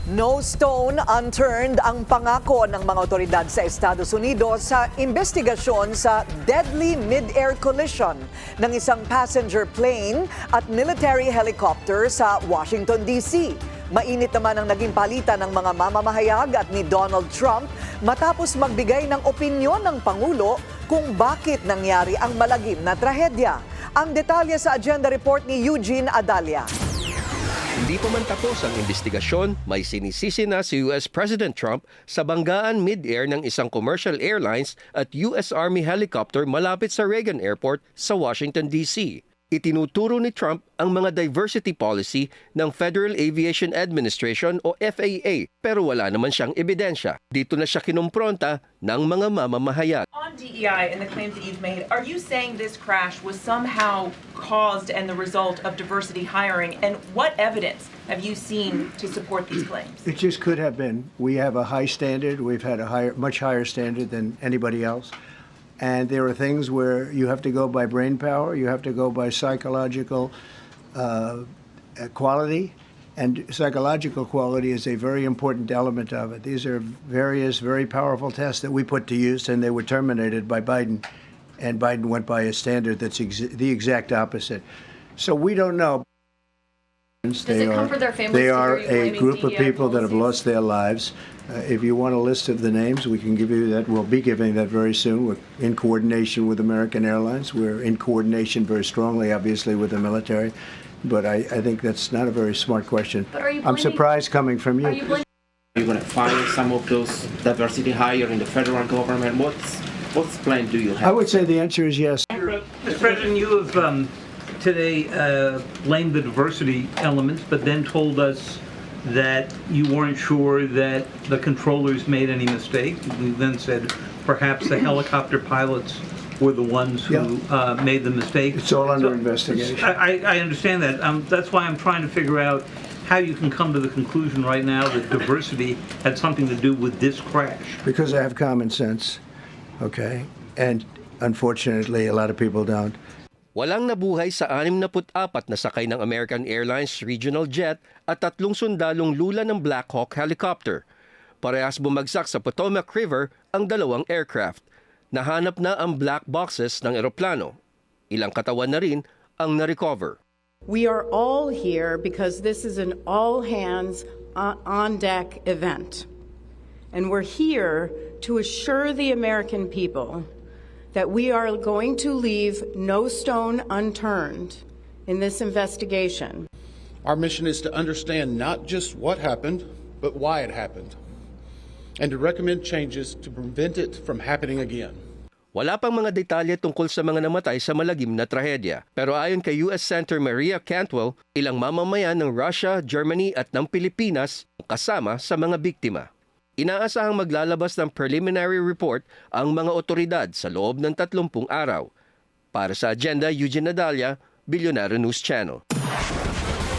No stone unturned ang pangako ng mga otoridad sa Estados Unidos sa investigasyon sa deadly mid-air collision ng isang passenger plane at military helicopter sa Washington, D.C. Mainit naman ang naging palitan ng mga mamamahayag at ni Donald Trump matapos magbigay ng opinyon ng Pangulo kung bakit nangyari ang malagim na trahedya. Ang detalye sa agenda report ni Eugene Adalia. Hindi pa man tapos ang investigasyon, may sinisisi na si US President Trump sa banggaan mid-air ng isang commercial airlines at US Army helicopter malapit sa Reagan Airport sa Washington, D.C. Itinuturo ni Trump ang mga diversity policy ng Federal Aviation Administration o FAA pero wala naman siyang ebidensya. Dito na siya kinumpronta ng mga mamamahayag. On DEI and the claims that you've made, are you saying this crash was somehow caused and the result of diversity hiring? And what evidence have you seen to support these claims? It just could have been. We have a high standard. We've had a much higher standard than anybody else. And there are things where you have to go by brain power, you have to go by psychological quality, and psychological quality is a very important element of it. These are various very powerful tests that we put to use, and they were terminated by Biden, and Biden went by a standard that's the exact opposite. So we don't know. They are a group of people that have lost their lives. If you want a list of the names, we can give you that. We'll be giving that very soon. We're in coordination with American Airlines. We're in coordination very strongly, obviously, with the military. But I think that's not a very smart question. I'm surprised coming from you. Are you going to find some of those diversity hire in the federal government? What's plan do you have? I would say the answer is yes. Mr. President, you have today blamed the diversity elements, but then told us that you weren't sure that the controllers made any mistake. We then said perhaps the helicopter pilots were the ones who made the mistake. It's all under investigation. I understand that. That's why I'm trying to figure out how you can come to the conclusion right now that diversity had something to do with this crash. Because I have common sense, okay? And unfortunately, a lot of people don't. Walang nabuhay sa 64 na sakay ng American Airlines regional jet at 3 sundalong lula ng Black Hawk helicopter. Parehas bumagsak sa Potomac River ang 2 aircraft. Nahanap na ang black boxes ng eroplano. Ilang katawan na rin ang na-recover. We are all here because this is an all-hands on-deck event. And we're here to assure the American people that we are going to leave no stone unturned in this investigation. Our mission is to understand not just what happened, but why it happened, and to recommend changes to prevent it from happening again. Wala pang mga detalye tungkol sa mga namatay sa malagim na trahedya. Pero ayon kay U.S. Senator Maria Cantwell, ilang mamamayan ng Russia, Germany at ng Pilipinas kasama sa mga biktima. Inaasahang maglalabas ng preliminary report ang mga otoridad sa loob ng 30 araw. Para sa agenda, Eugene Adalia, Billionaire News Channel.